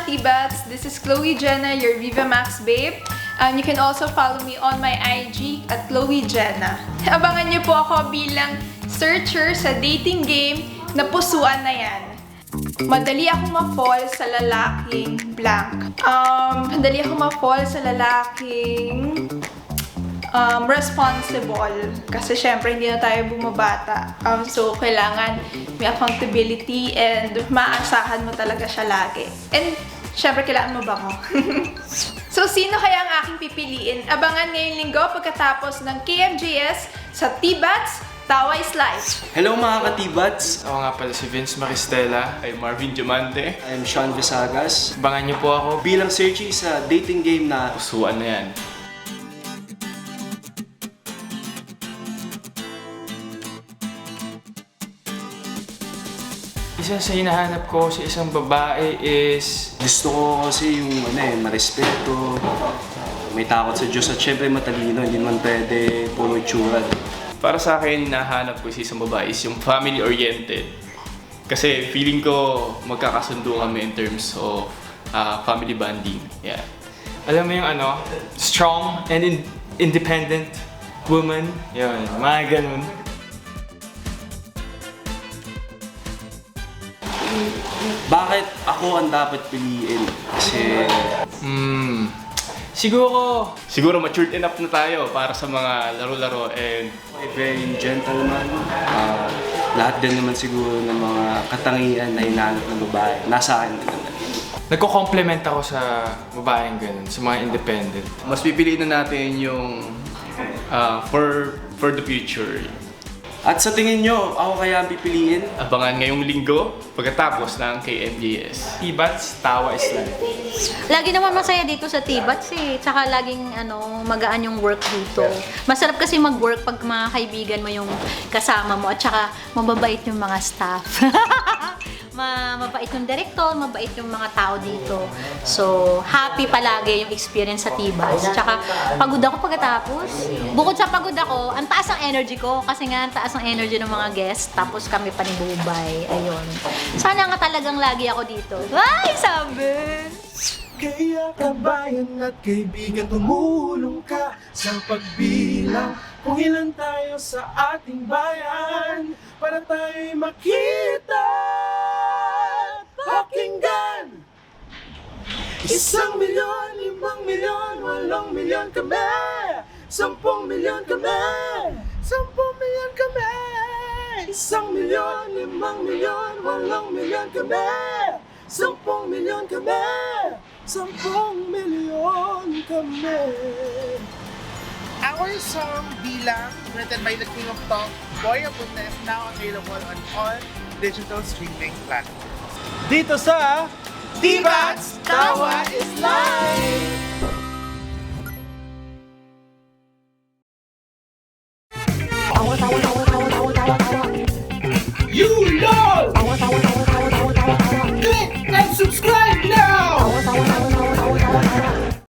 T-Bats! This is Chloe Jenna, your Viva Max babe. You can also follow me on my IG at Chloe Jenna. Abangan niyo po ako bilang searcher sa dating game na Pusuan na Yan. Madali akong ma-fall sa lalaking blank. Madali akong ma-fall sa lalaking responsible. Kasi syempre hindi na tayo bumabata. So kailangan may accountability and maasahan mo talaga siya lagi. And syempre kailangan mo bango. So sino kaya ang aking pipiliin? Abangan ngayong linggo pagkatapos ng KMJS sa T-Bats Tawa is Life. Hello mga ka-T-Bats! Ako nga pala si Vince Maristela. I'm Marvin Diamante. I'm Sean Visagas. Abangan niyo po ako. Bilang searchy sa dating game na Pusuan na Yan. Isa sa hinahanap ko sa isang babae is... gusto ko kasi yung marespeto, may takot sa Diyos at syempre matalino, hindi naman pwede puro itsura. Para sa akin, nahanap ko sa isang babae is yung family-oriented. Kasi feeling ko magkakasundo kami in terms of family bonding. Yeah. Alam mo yung strong and independent woman. Yun, mga ganun. Bakit ako ang dapat piliin? Kasi... Siguro matured enough na tayo para sa mga laro-laro and very gentleman. Lahat din naman siguro ng mga katangian na hinahanap ng babae. Nasa akin din naman. nagko-compliment ako sa babaeng ganun, sa mga independent. Mas pipiliin na natin yung for the future. At sa tingin nyo, ako kaya ang pipiliin? Abangan ngayong linggo pagkatapos ng KMJS. T-Bats, Tawa is Life. Lagi naman masaya dito sa T-Bats eh. Tsaka laging magaan yung work dito. Masarap kasi mag-work pag mga kaibigan mo yung kasama mo at tsaka mababait yung mga staff. Mabait yung director, mabait yung mga tao dito. So, happy palagi yung experience sa T-Bats. Tsaka, pagod ako pagkatapos. Bukod sa pagod ako, ang taas ang energy ko. Kasi nga, ang taas ang energy ng mga guests. Tapos kami panibubay. Ayun. Sana nga talagang lagi ako dito. Ay, sabi! Kaya kabayan at kaibigan, tumulong ka sa pagbilang kung ilan tayo sa ating bayan para tayo'y makita at pakinggan. 1 milyon, 5 milyon, 8 milyon kami, 10 milyon kami, 10 milyon kami, 1 milyon, 5 milyon, 8 milyon kami, 10 milyon kami, 10 milyon kami. Our song Bilang, written by the King of Pop, Boy Abunda, is now available on all digital streaming platforms. Dito sa T-Bats,